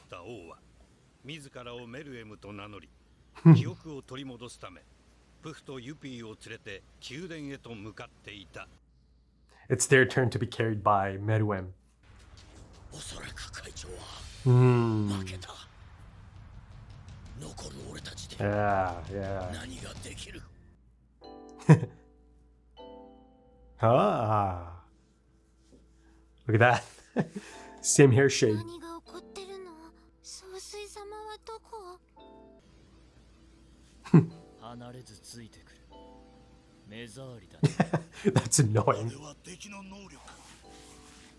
った王は自らをメルエムと名乗り、記憶を取り戻すためプフとユピーを連れて宮殿へと向かっていた。 It's their turn to be carried by Meruem. おそらく会長は Hmm. 負けた。残る俺たちで Yeah, yeah. 何ができる。 Ah. Look at that. Same hair shade. 何が起こってるの？総帥様はどこ？離れずついてくる。目障りだ。 That's あ annoying. れは敵の能力。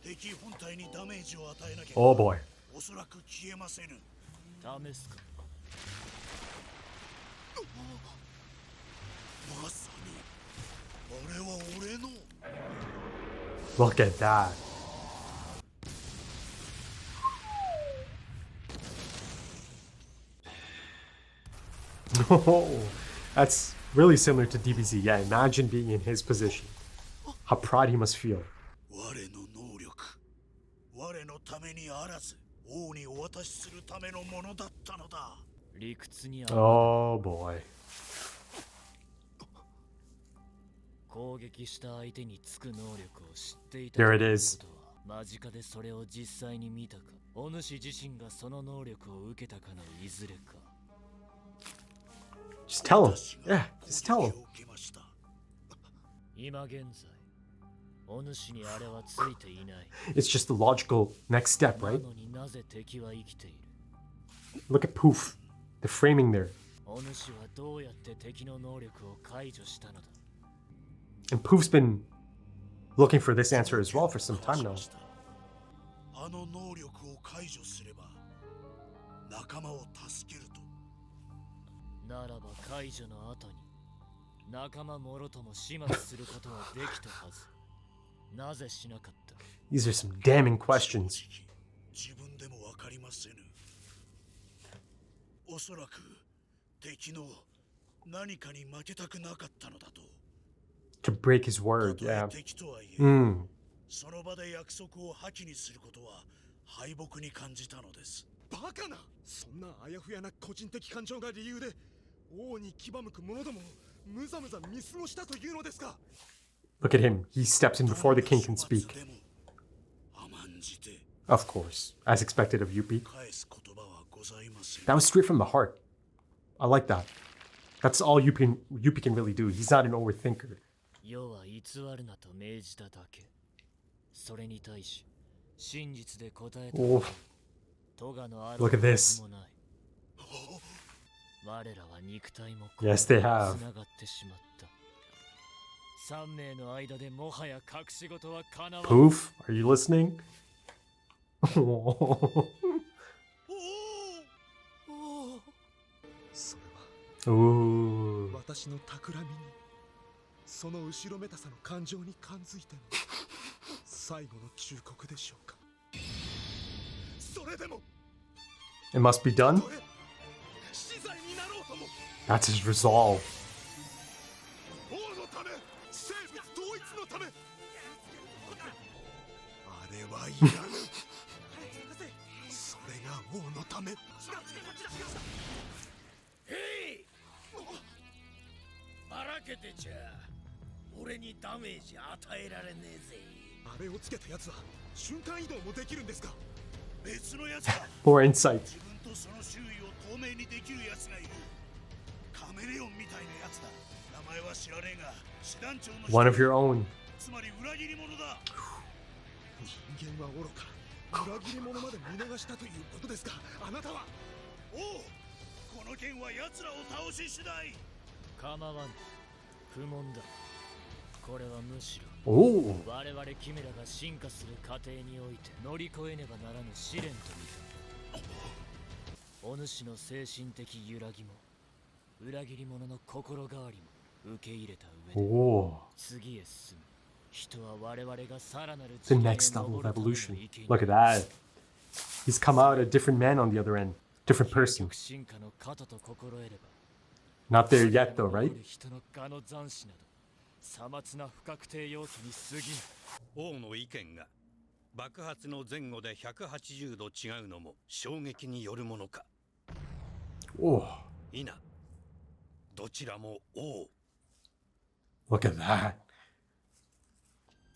敵本体にダメージを与えなければ Oh boy. おそらく消えませぬ。試すか。まさにあれは俺の。 Look at that. Oh, that's really similar to DBZ. Yeah, imagine being in his position. How proud he must feel. 我の能力、我のためにあらず王にお渡しするためのものだったのだ。理屈にある。 Oh boy. 攻撃した相手につく能力を知っていた。 There it is. 間近でそれを実際に見たか、お主自身がその能力を受けたかのいずれか。 Just tell him. Yeah, just tell him. 今現在、お主にあれはついていない。 It's just the logical next step, な right? のになぜ敵は生きている。 Look at Poof. The framing there. お主はどうやって敵の能力を解除したのだ。 And Poof's been looking for this answer as well for some time now. あの能力を解除すれば仲間を助けると。ならば解除の後に仲間もろとも始末することはできたはず。なぜしなかった。 These are some damning questions. 自分でもわかりませぬ。おそらく敵の何かに負けたくなかったのだと。 To break his word, たとえ yeah. 敵とはいえ、 Mm. その場で約束を破棄にすることは敗北に感じたのです。バカな。そんなあやふやな個人的感情が理由で王に牙向く者どもをむざむざ見過ごしたというのですか。 Look at him. He steps in before the king can speak. でも甘んじて Of course, as expected of Yuppie. 返す言葉はございません。 That was straight from the heart. I like that. That's all Yuppie can really do. He's not an overthinker. 世は偽るなと命じただけ。それに対し真実で答えた。 Oh, 咎のある look at は this. ずもない。我らは肉体も Yes, they have. つながってしまった。三名の間でもはや隠し事は叶わない。 Poof, are you listening? それは Ooh. 私の企みにその後ろめたさの感情に感づいての最後の忠告でしょうか。それでも It must be done. これ死罪になろうとも That's his resolve. 王のため生物統一のためあれはいらぬそれが王のため。へい、ばらけてちゃ俺にダメージ与えられねえぜ。あれをつけたやつは瞬間移動もできるんですか。別のやつだ。 More insight. 自分とその周囲を透明にできるやつがいる。カメレオンみたいなやつだ。名前は知らねえが師団長の一人。 One of your own. つまり裏切り者だ。人間は愚か裏切り者まで見逃したということですか。あなたは。おう、この剣は奴らを倒し次第。構わぬ。不問だ。これはむしろ Oh. 我々キメラが進化する過程において乗り越えねばならぬ試練と見た。お主の精神的揺らぎも裏切り者の心変わりも受け入れた上で Oh. 次へ進む。人は我々がさらなる The next level of evolution. Look at that. He's come out a different man on the other end. Different person. 進化の肩と心得れば Not there yet though, right? 人の我の残死などさまつな不確定要素に過ぎない。王の意見が爆発の前後で180度違うのも衝撃によるものか。 Oh, 否、どちらも王。 look at that.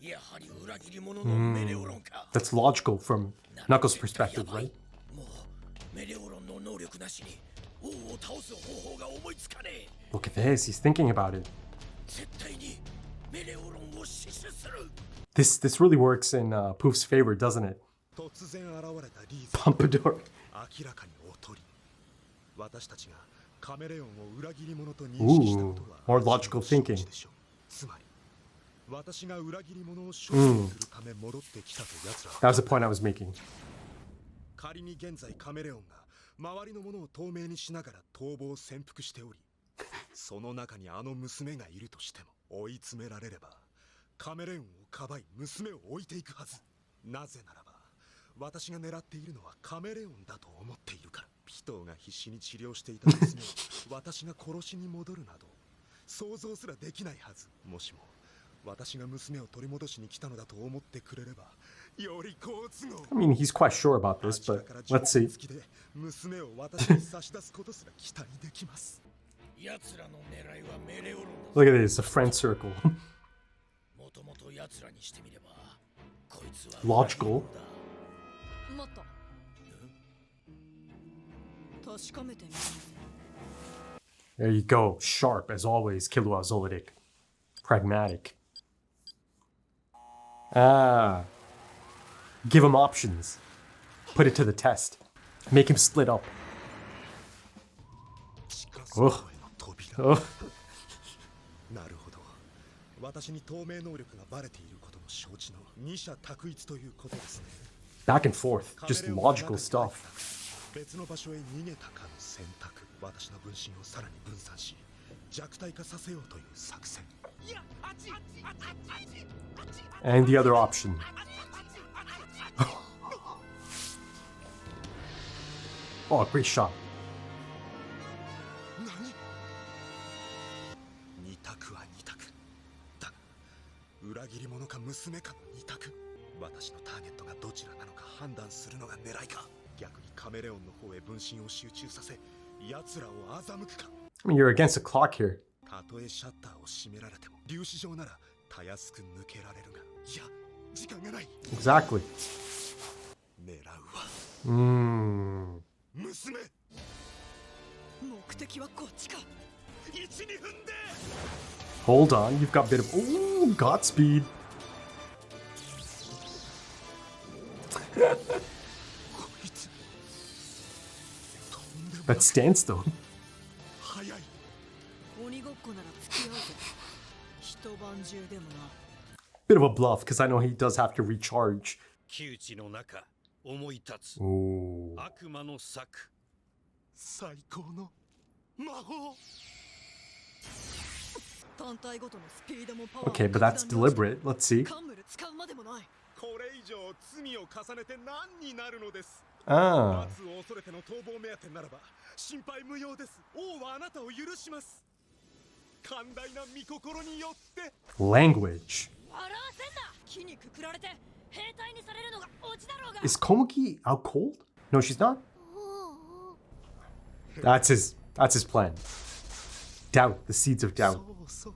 やはり裏切り者のメレオロンか。 That's logical from Knuckles' perspective, right? もうメレオロンの能力なしに王を倒す方法が思いつかねえ。 Look at this. He's thinking about it. 絶対にメレオロンを死守する。 This really works in Poof's favor, doesn't it? 突然現れたリーゼ Pompadour. 明らかに劣り、私たちがカメレオンを裏切り者と認識したことは Ooh, more logical thinking. 承知でしょう。つまり私が裏切り者を処分するため戻ってきたと奴らは That was the point I was making. 仮に現在カメレオンが周りのものを透明にしながら逃亡潜伏しており、その中にあの娘がいるとしても追い詰められればカメレオンをかばい娘を置いていくはず。なぜならば私が狙っているのはカメレオンだと思っているから。ピトーが必死に治療していた娘を私が殺しに戻るなど想像すらできないはず。もしも私が娘を取り戻しに来たのだと思ってくれればより好都合。 I mean, he's quite sure about this, but let's see. 娘を私に差し出すことすら期待できます。奴らの狙いはメレオロンだ。 Look at this, a friend circle. もともと奴らにしてみればこいつは Logical. もっと確かめてみる。 There you go. Sharp, as always, Killua Zoldyck. Pragmatic. Ah. Give him options. Put it to the test. Make him split up. 近そうへの扉。 Oh. なるほど。私に透明能力がバレていることも承知の二者択一ということですね。 Back and forth. Just logical stuff. 別の場所へ逃げたかの選択。私の分身をさらに分散し弱体化させようという作戦。 And the other option. Oh, great shot. 二択は二択だが裏切り者か娘かの二択。私のターゲットがどちらなのか判断するのが狙いか、逆にカメレオンの方へ分身を集中させ奴らを欺くか。 I mean, you're against the clock here. たとえシャッターを閉められても粒子状ならたやすく抜けられるが、いや時間がない。 Exactly. 狙うは 娘。目的はこっちか。 1、2分で Hold on, you've got a bit of... Ooh, Godspeed. こいつとんでもな That く stance, though. 早い。鬼ごっこなら付き合うぜ。一晩中でもな。 Bit of a bluff, because I know he does have to recharge. 窮地の中思い立つ Ooh. 悪魔の策。最高の魔法。単体ごとのスピードもパワーも Okay, but that's deliberate. Let's see. カンムル使うまでもない。これ以上罪を重ねて何になるのです。 Ah. 罰を恐れての逃亡目当てならば心配無用です。王はあなたを許します。寛大な御心によって。 Language. 笑わせんな。木にくくられて兵隊にされるのがオチだろうが。 Is Komuki out cold? No, she's not. おう That's his plan. Doubt, the seeds of そ doubt. うそう、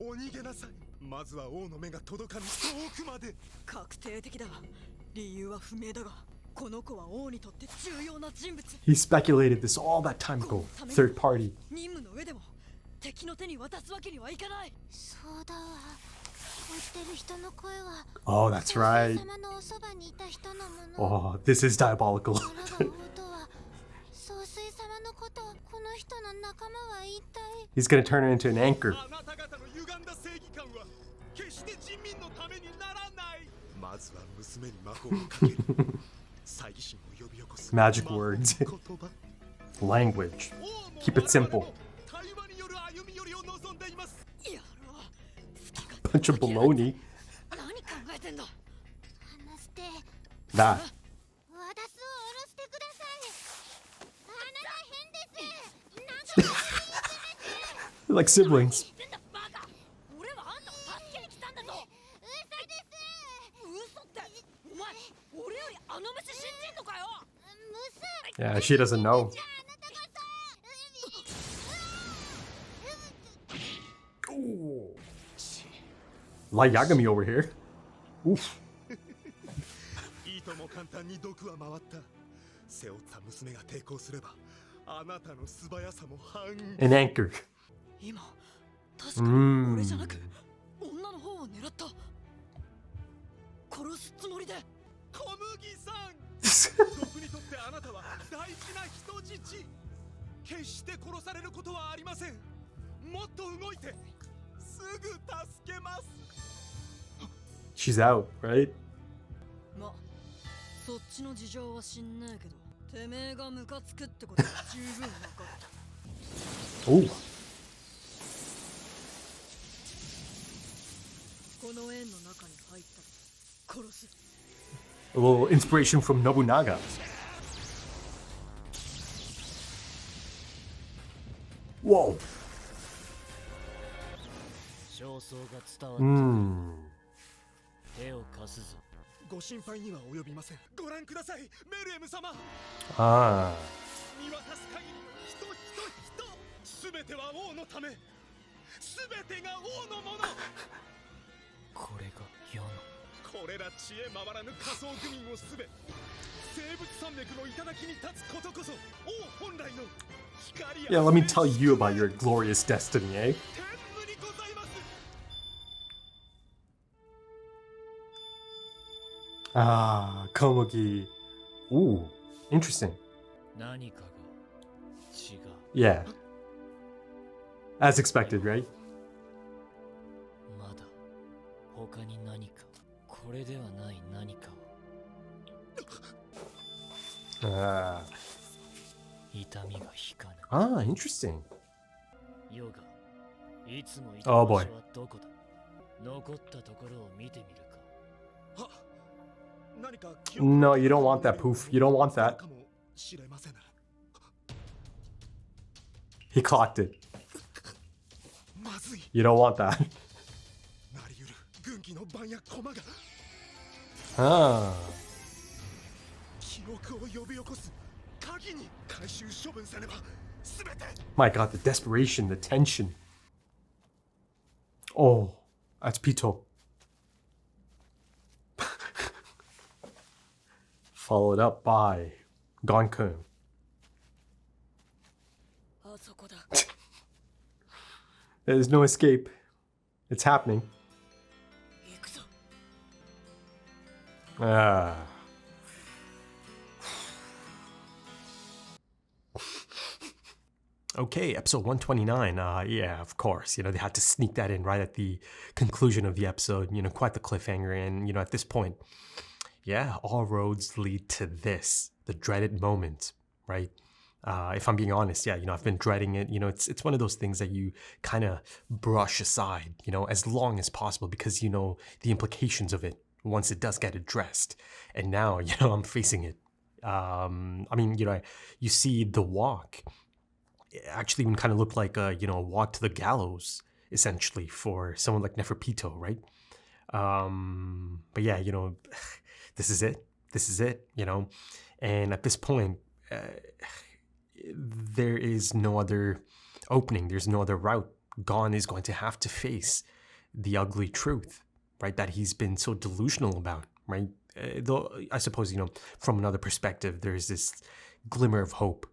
お逃げなさい。まずは王の目が届かぬ遠くまで。確定的だが、理由は不明だが、この子は王にとって重要な人物。 He speculated this all that time ago. Third party. 任務の上でも敵の手に渡すわけにはいかない。そうだわ。追ってる人の声は Oh, that's right. 様のおそばにいた人のもの。 Oh, this is diabolical. 空が王とは総帥様のこと。この人の仲間は一体。 He's gonna turn her into an anchor. あなた方の歪んだ正義感は決して人民のためにならない。まずは娘に魔法をかける。猜疑心を呼び起こす Magic words. 言葉。 Language. Keep it simple. 対話による歩み寄りを望んでいます。やろう。好き勝 Bunch of baloney. 何考えてんだ。話して。 That. ワダスを下ろしてください。あなた変です。なんか They're like siblings. 言ってんだバカ。俺はあんたを助けに来たんだぞ。嘘です。嘘って Yeah, she doesn't know. Ooh. Light Yagami over here. Oof. いとも簡単に毒は回った。背負った娘が抵抗すれば、あなたの素早さも半減。 An anchor. 今確かに俺じゃなく女の方を狙った。殺すつもりで。小麦さん。僕にとってあなたは大事な人質。決して殺されることはありません。もっと動いて、すぐ助けます。 She's out, right? ま、そっちの事情は知んねえけど、てめえがムカつくってことは十分分かった。Ooh. この円の中に入ったら殺す。 A little inspiration from Nobunaga. Whoa. 焦燥が伝わってくる。 手を貸すぞ。ご心配には及びません。ご覧ください、メルエム様。 Ah. 見渡す限りの人人人。すべては王のため。すべてが王のもの。これが世の。これら知恵回らぬ仮想愚民をすべ。生物山脈の頂に立つことこそ王本来の光や。 Yeah, let me tell you about your glorious destiny, eh? 天無にございます。 Ah, Komugi. Ooh, interesting. 何かが違う。 Yeah. As expected, right? まだ他に何かこれではない何かを。 Ah. 痛みが引かぬ。 Ah, interesting. ヨガ、いつもいた Oh 場 boy. 所はどこだ。残ったところを見てみるか。は、何か No, you don't want that, Poof. You don't want that. かもしれません。 He clocked it. まずい。 You don't want that. なり得る軍機の番や駒が Ah. 記憶を呼び起こす鍵に回収処分さねばすべて。 My god, the desperation, the tension. Oh, that's Pito. Followed up by Gonkun. あそこだ。 There's no escape. It's happening. 行くぞ。 Ah. Okay, episode 129. Yeah, of course. They had to sneak that in right at the conclusion of the episode. Quite the cliffhanger. And, at this point, yeah, all roads lead to this, the dreaded moment, right? If I'm being honest, yeah, I've been dreading it. It's one of those things that you kind of brush aside, as long as possible because, the implications of it once it does get addressed. And now, I'm facing it. You see the walk. It actually even kind of looked like a walk to the gallows essentially for someone like Neferpito, right? But yeah, this is it, and at this point there is no other opening, there's no other route. Gon is going to have to face the ugly truth, right, that he's been so delusional about, right? Though I suppose, from another perspective, there's this glimmer of hope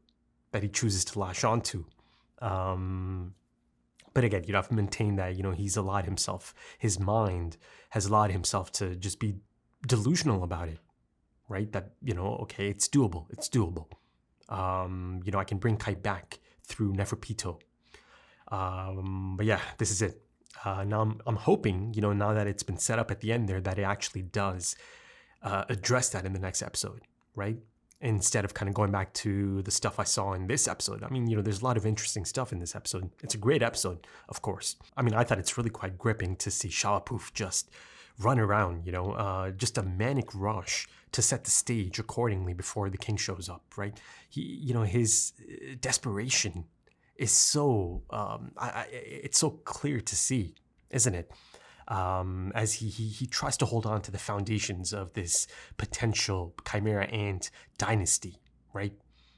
that he chooses to lash onto. But again, I've maintained that, he's allowed himself, his mind has allowed himself to just be delusional about it, right? That, okay, it's doable. I can bring Kai back through Neferpito. But yeah, this is it. Now I'm hoping, now that it's been set up at the end there, that it actually does address that in the next episode, right? Instead of kind of going back to the stuff I saw in this episode. There's a lot of interesting stuff in this episode. It's a great episode, of course. I thought it's really quite gripping to see Shawapoof just run around, just a manic rush to set the stage accordingly before the king shows up, right? He, his desperation is so, it's so clear to see, isn't it? as he tries to hold on to the foundations of this potential Chimera Ant dynasty, right?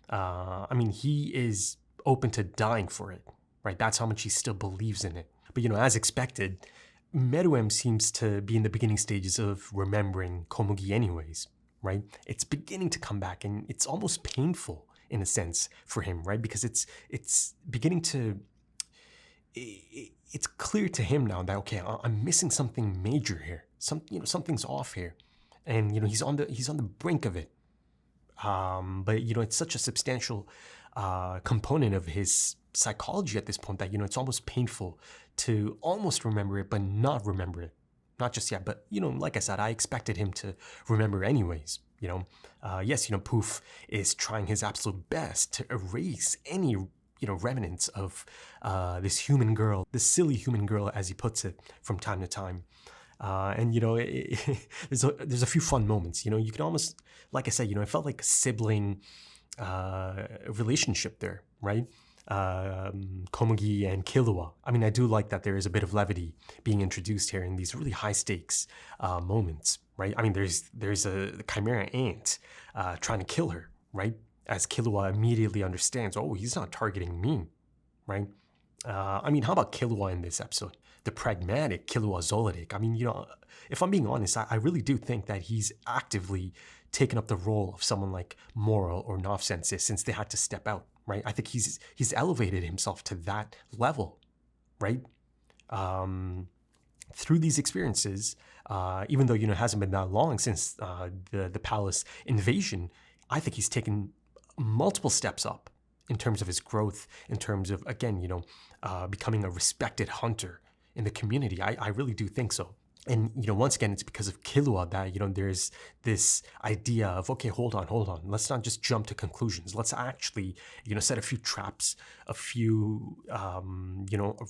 I mean, he is open to dying for it, right? That's how much he still believes in it. But, as expected, Meruem seems to be in the beginning stages of remembering Komugi anyways, right? It's beginning to come back, and it's almost painful in a sense for him, right? Because it's beginning to... It's clear to him now that, okay, I'm missing something major here. Something's off here. And, he's on the brink of it. But, it's such a substantial component of his psychology at this point that, it's almost painful to almost remember it, but not remember it. Not just yet, but, like I said, I expected him to remember anyways, Yes, Poof is trying his absolute best to erase any, remnants of this human girl, this silly human girl, as he puts it, from time to time. And there's a few fun moments. You can almost, like I said, it felt like a sibling relationship there, right? Komugi and Killua. I mean, I do like that there is a bit of levity being introduced here in these really high stakes moments, right? I mean, there's a Chimera Ant trying to kill her, right? As Killua immediately understands, oh, he's not targeting me, right? I mean, how about Killua in this episode? The pragmatic Killua Zoldyck. I mean, if I'm being honest, I really do think that he's actively taken up the role of someone like Moral or Nov Sensei since they had to step out, right? I think he's elevated himself to that level, right? Through these experiences, even though, it hasn't been that long since the palace invasion, I think he's taken multiple steps up in terms of his growth, in terms of, again, becoming a respected hunter in the community. I really do think so. And, once again, it's because of Killua that, there's this idea of, okay, hold on. Let's not just jump to conclusions. Let's actually, set a few traps, a few,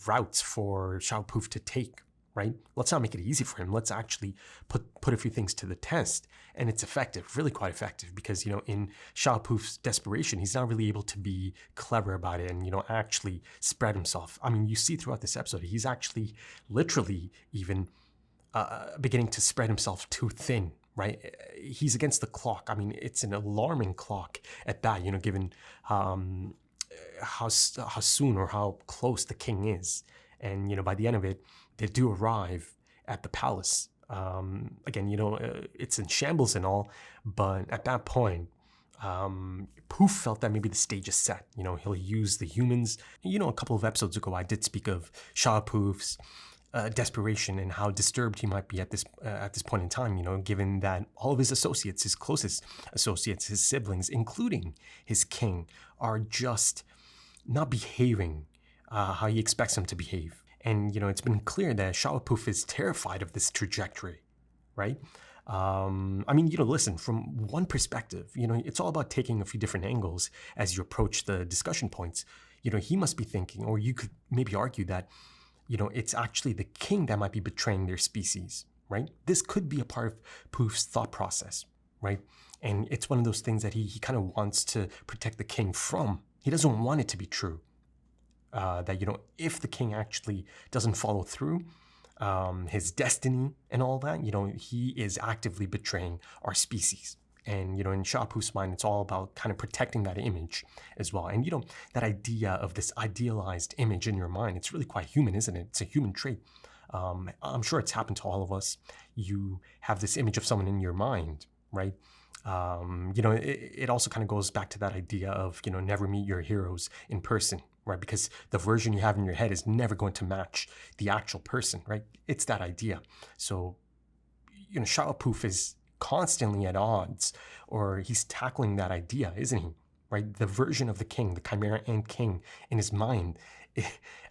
routes for FILMBuFF to take, right? Let's not make it easy for him. Let's actually put a few things to the test. And it's effective, really quite effective, because, in FILMBuFF's desperation, he's not really able to be clever about it and, actually spread himself. I mean, you see throughout this episode, he's actually literally even beginning to spread himself too thin, right? He's against the clock. I mean, it's an alarming clock at that, given how soon or how close the king is. And, by the end of it, they do arrive at the palace. Again, it's in shambles and all, but at that point, Poof felt that maybe the stage is set. He'll use the humans. A couple of episodes ago, I did speak of FILMBuFF's desperation and how disturbed he might be at this point in time, given that all of his associates, his closest associates, his siblings, including his king, are just not behaving how he expects them to behave. And, it's been clear that FILMBuFF is terrified of this trajectory, right? I mean, listen, from one perspective, it's all about taking a few different angles as you approach the discussion points. He must be thinking, or you could maybe argue that, it's actually the king that might be betraying their species, right? This could be a part of Poof's thought process, right? And it's one of those things that he kind of wants to protect the king from. He doesn't want it to be true. That, if the king actually doesn't follow through his destiny and all that, he is actively betraying our species. And, in FILMBuFF's mind, it's all about kind of protecting that image as well. And, that idea of this idealized image in your mind, it's really quite human, isn't it? It's a human trait. I'm sure it's happened to all of us. You have this image of someone in your mind, right? It also kind of goes back to that idea of, never meet your heroes in person, right? Because the version you have in your head is never going to match the actual person, right? It's that idea. So, FILMBuFF is constantly at odds, or he's tackling that idea, isn't he? Right? The version of the king, the Chimera Ant king in his mind,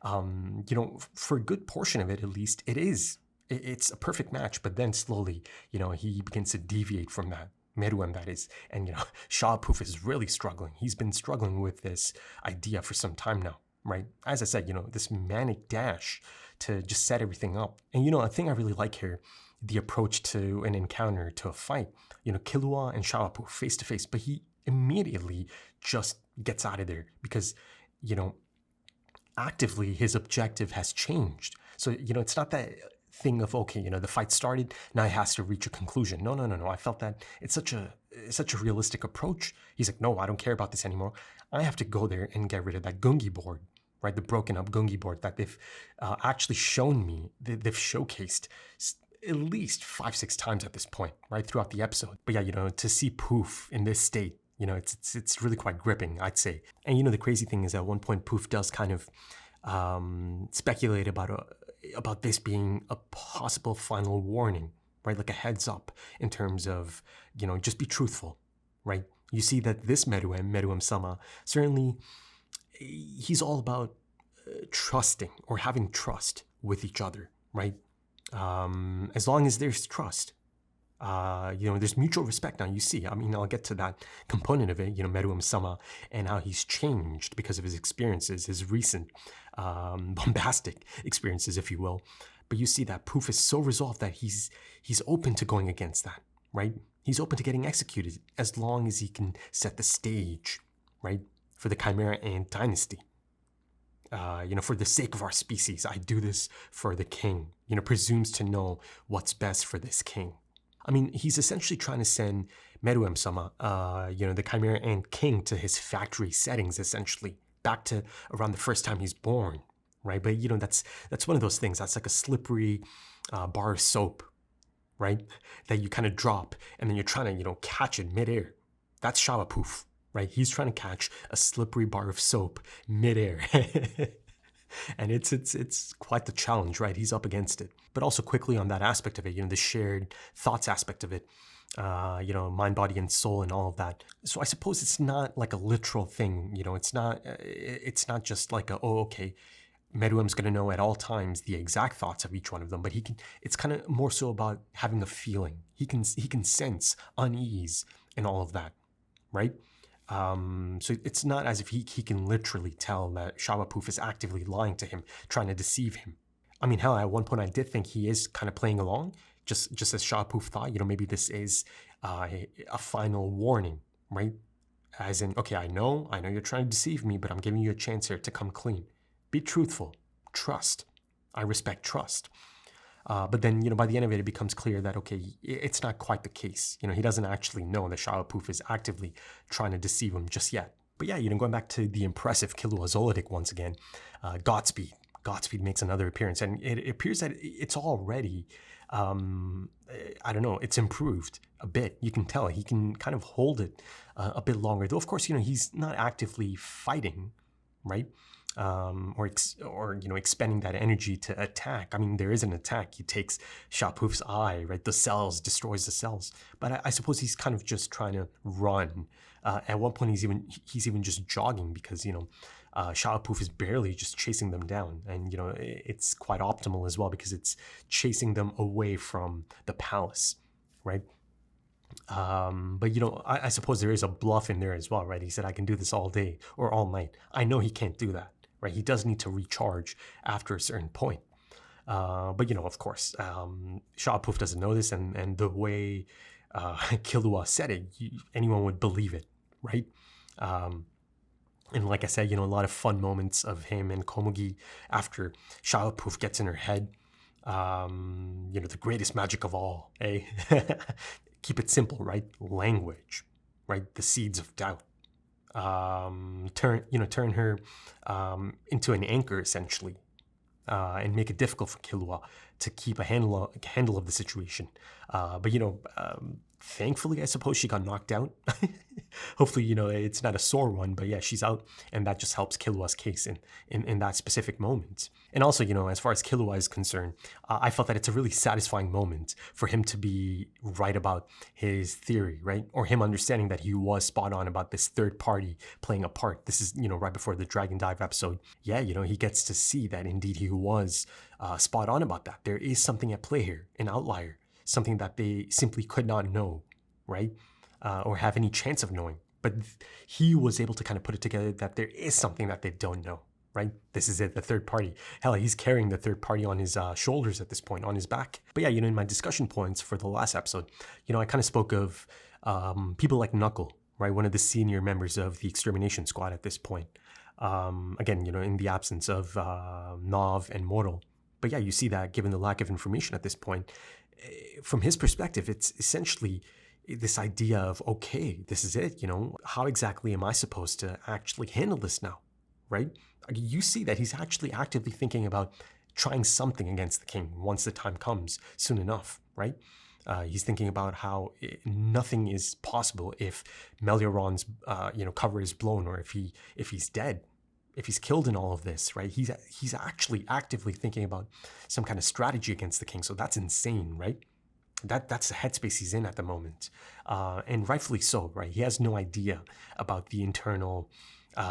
for a good portion of it, at least, it's a perfect match, but then slowly, he begins to deviate from that. Meruem, that is. And, FILMBuFF is really struggling. He's been struggling with this idea for some time now, right? As I said, this manic dash to just set everything up. And, a thing I really like here, the approach to an encounter, to a fight, Killua and FILMBuFF face to face, but he immediately just gets out of there because, actively his objective has changed. So, it's not that thing of, okay, you know, the fight started, now it has to reach a conclusion. No. I felt that it's such a realistic approach. He's like, no, I don't care about this anymore. I have to go there and get rid of that Gungi board, right? The broken up Gungi board that they've actually shown me, they've showcased at least 5-6 times at this point, right, throughout the episode. But yeah, you know, to see Poof in this state, you know, it's really quite gripping, I'd say. And you know, the crazy thing is at one point Poof does kind of speculate about this being a possible final warning, right? Like a heads up in terms of, you know, just be truthful, right? You see that this Meruem-sama, certainly he's all about trusting or having trust with each other, right? As long as there's trust, you know, there's mutual respect. Now you see, I mean, I'll get to that component of it, you know, Meruem-sama and how he's changed because of his experiences, his recent bombastic experiences, if you will. But you see that Poof is so resolved that he's open to going against that, right? He's open to getting executed as long as he can set the stage, right, for the Chimera Ant dynasty. You know, for the sake of our species, I do this for the king, you know, presumes to know what's best for this king. I mean, he's essentially trying to send Meruem-sama, you know, the Chimera Ant king, to his factory settings, essentially, back to around the first time he's born, right? But, you know, that's one of those things. That's like a slippery bar of soap, right? That you kind of drop, and then you're trying to, you know, catch it midair. That's Poof, right? He's trying to catch a slippery bar of soap midair. And it's quite the challenge, right? He's up against it. But also quickly on that aspect of it, you know, the shared thoughts aspect of it, you know, mind, body, and soul, and all of that. So I suppose it's not like a literal thing, you know. It's not just like okay, Meruem's gonna know at all times the exact thoughts of each one of them, but it's kind of more so about having a feeling. He can sense unease and all of that, right? So it's not as if he can literally tell that Poof is actively lying to him, trying to deceive him. I mean, hell, at one point I did think he is kind of playing along, just as Poof thought, you know, maybe this is a final warning, right? As in, okay, I know you're trying to deceive me, but I'm giving you a chance here to come clean. Be truthful. Trust. I respect trust. But then, you know, by the end of it, it becomes clear that, okay, it's not quite the case. You know, he doesn't actually know that Poof is actively trying to deceive him just yet. But yeah, you know, going back to the impressive Killua Zoldyck once again, Godspeed. Godspeed makes another appearance, and it appears that it's already, I don't know, it's improved a bit. You can tell he can kind of hold it a bit longer. Though, of course, you know, he's not actively fighting, right? Or you know, expending that energy to attack. I mean, there is an attack. He takes Poof's eye, right? The cells, destroys the cells. But I suppose he's kind of just trying to run. At one point, he's even just jogging because, you know, Poof is barely just chasing them down. And, you know, it's quite optimal as well because it's chasing them away from the palace, right? But, you know, I suppose there is a bluff in there as well, right? He said, I can do this all day or all night. I know he can't do that. Right, he does need to recharge after a certain point. But, you know, of course, Poof doesn't know this, and the way Killua said it, anyone would believe it, right? And like I said, you know, a lot of fun moments of him and Komugi after Poof gets in her head. You know, the greatest magic of all, eh? Keep it simple, right? Language, right? The seeds of doubt. Turn her into an anchor essentially, and make it difficult for Killua to keep a handle of the situation. But you know, thankfully, I suppose she got knocked out. Hopefully, you know, it's not a sore one, but yeah, she's out, and that just helps Killua's case in that specific moment. And also, you know, as far as Killua is concerned, I felt that it's a really satisfying moment for him to be right about his theory, right? Or him understanding that he was spot on about this third party playing a part. This is, you know, right before the Dragon Dive episode. Yeah, you know, he gets to see that indeed he was spot on about that. There is something at play here, an outlier, something that they simply could not know, right? Or have any chance of knowing. But he was able to kind of put it together that there is something that they don't know, right? This is it, the third party. Hell, he's carrying the third party on his shoulders at this point, on his back. But yeah, you know, in my discussion points for the last episode, you know, I kind of spoke of people like Knuckle, right? One of the senior members of the extermination squad at this point. Again, you know, in the absence of Nav and Moro. But yeah, you see that given the lack of information at this point, from his perspective, it's essentially this idea of, okay, this is it, how exactly am I supposed to actually handle this now, right? You see that he's actually actively thinking about trying something against the king once the time comes soon enough, right? He's thinking about how nothing is possible if Melioran's cover is blown, or if he's dead, if he's killed in all of this, right? He's actually actively thinking about some kind of strategy against the king. So that's insane, right? That's the headspace he's in at the moment, and rightfully so, right? He has no idea about the internal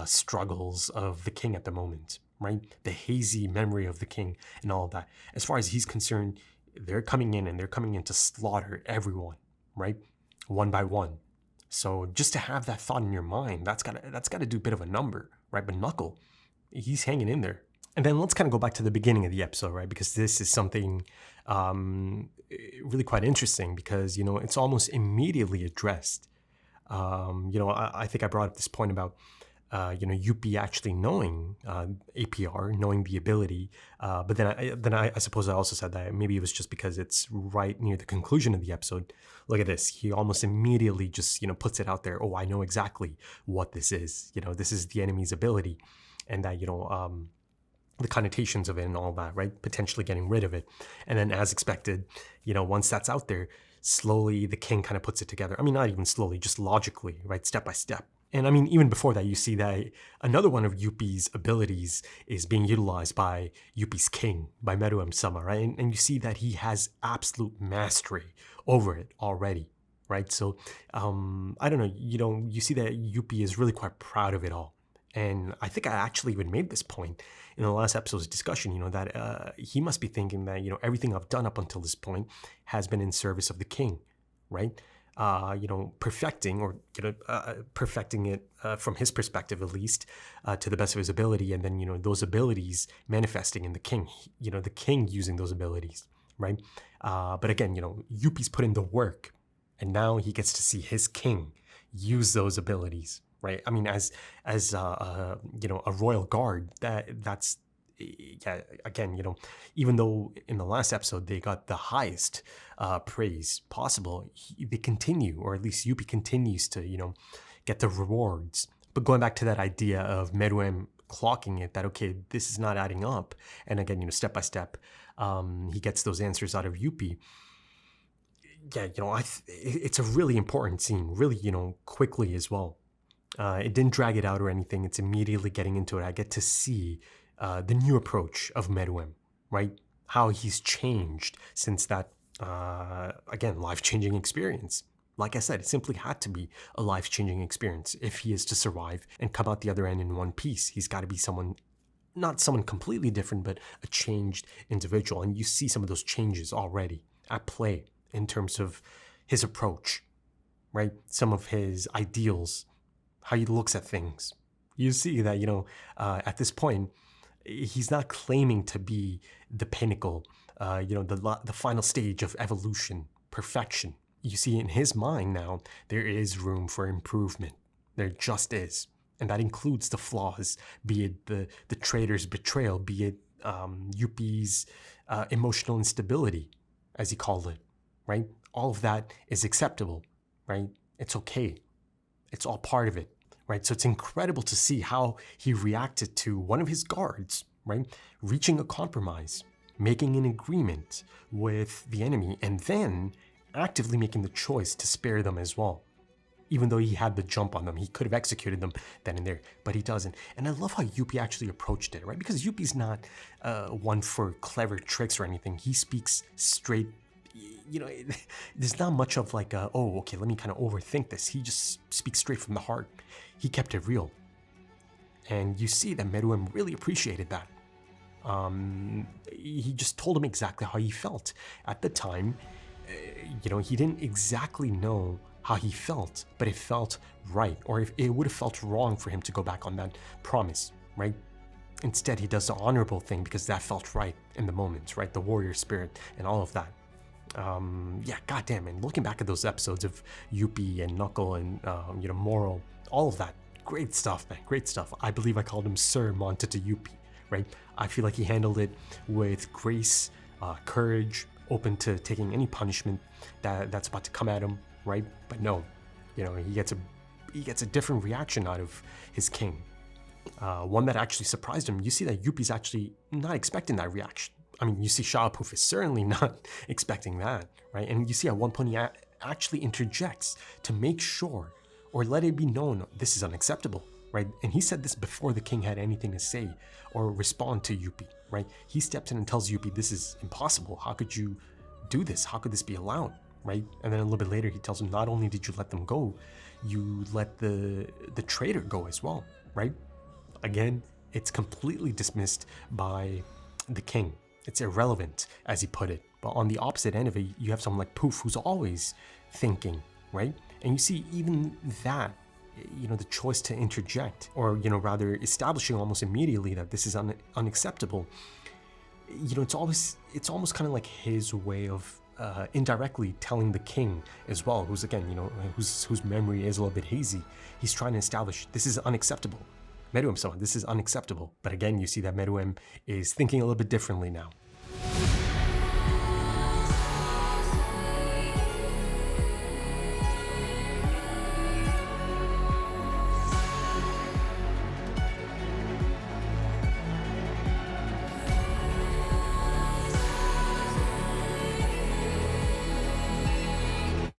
struggles of the king at the moment, right? The hazy memory of the king and all of that. As far as he's concerned, they're coming in and they're coming in to slaughter everyone, right? One by one. So just to have that thought in your mind, that's gotta do a bit of a number, right? But Knuckle, he's hanging in there. And then let's kind of go back to the beginning of the episode, right? Because this is something really quite interesting, because, it's almost immediately addressed. I think I brought up this point about, Yuppie actually knowing APR, knowing the ability. But then I suppose I also said that maybe it was just because it's right near the conclusion of the episode. Look at this. He almost immediately just, puts it out there. Oh, I know exactly what this is. This is the enemy's ability. And that, the connotations of it and all that, right? Potentially getting rid of it. And then as expected, once that's out there, slowly the king kind of puts it together. I mean, not even slowly, just logically, right? Step by step. And I mean, even before that, you see that another one of Yuppie's abilities is being utilized by Yuppie's king, by Meruem-sama, right? And you see that he has absolute mastery over it already, right? So, I don't know, you see that Yuppie is really quite proud of it all. And I think I actually even made this point in the last episode's discussion, that he must be thinking that, everything I've done up until this point has been in service of the king, right? Perfecting it from his perspective, at least, to the best of his ability. And then, those abilities manifesting in the king, the king using those abilities, right? But again, Yuppie's put in the work, and now he gets to see his king use those abilities. Right. I mean, as a royal guard, that's again, even though in the last episode they got the highest praise possible, they continue, or at least Yuppie continues to, get the rewards. But going back to that idea of Meruem clocking it, that, okay, this is not adding up. And again, step by step, he gets those answers out of Yuppie. Yeah, it's a really important scene, really, quickly as well. It didn't drag it out or anything. It's immediately getting into it. I get to see the new approach of Meruem, right? How he's changed since that, again, life-changing experience. Like I said, it simply had to be a life-changing experience. If he is to survive and come out the other end in one piece, he's got to be someone, not someone completely different, but a changed individual. And you see some of those changes already at play in terms of his approach, right? Some of his ideals, how he looks at things. You see that, at this point, he's not claiming to be the pinnacle, the final stage of evolution, perfection. You see, in his mind now, there is room for improvement. There just is. And that includes the flaws, be it the traitor's betrayal, be it Yuppie's emotional instability, as he called it, right? All of that is acceptable, right? It's okay. It's all part of it, right? So it's incredible to see how he reacted to one of his guards, right? Reaching a compromise, making an agreement with the enemy, and then actively making the choice to spare them as well. Even though he had the jump on them, he could have executed them then and there, but he doesn't. And I love how Yuppie actually approached it, right? Because Yuppie's not one for clever tricks or anything. He speaks straight. There's not much of like, okay, let me kind of overthink this. He just speaks straight from the heart. He kept it real. And you see that Meruem really appreciated that. He just told him exactly how he felt. At the time, he didn't exactly know how he felt, but it felt right. Or if it would have felt wrong for him to go back on that promise, right? Instead, he does the honorable thing because that felt right in the moment, right? The warrior spirit and all of that. Goddamn, and looking back at those episodes of Yuppie and Knuckle and, Moro, all of that, great stuff, man, great stuff. I believe I called him Sir Monta to Yuppie, right? I feel like he handled it with grace, courage, open to taking any punishment that's about to come at him, right? But no, you know, he gets a different reaction out of his king. One that actually surprised him. You see that Yuppie's actually not expecting that reaction. I mean, you see FILMBuFF is certainly not expecting that, right? And you see at one point he actually interjects to make sure or let it be known this is unacceptable, right? And he said this before the king had anything to say or respond to Yuppie, right? He steps in and tells Yuppie, this is impossible. How could you do this? How could this be allowed, right? And then a little bit later, he tells him, not only did you let them go, you let the traitor go as well, right? Again, it's completely dismissed by the king. It's irrelevant, as he put it. But on the opposite end of it, you have someone like Poof, who's always thinking, right? And you see even that, you know, the choice to interject, or, you know, rather establishing almost immediately that this is unacceptable. You know, it's almost kind of like his way of indirectly telling the king as well, who's, again, you know, whose memory is a little bit hazy. He's trying to establish this is unacceptable. Meruem-sama, this is unacceptable. But again, you see that Meruem is thinking a little bit differently now.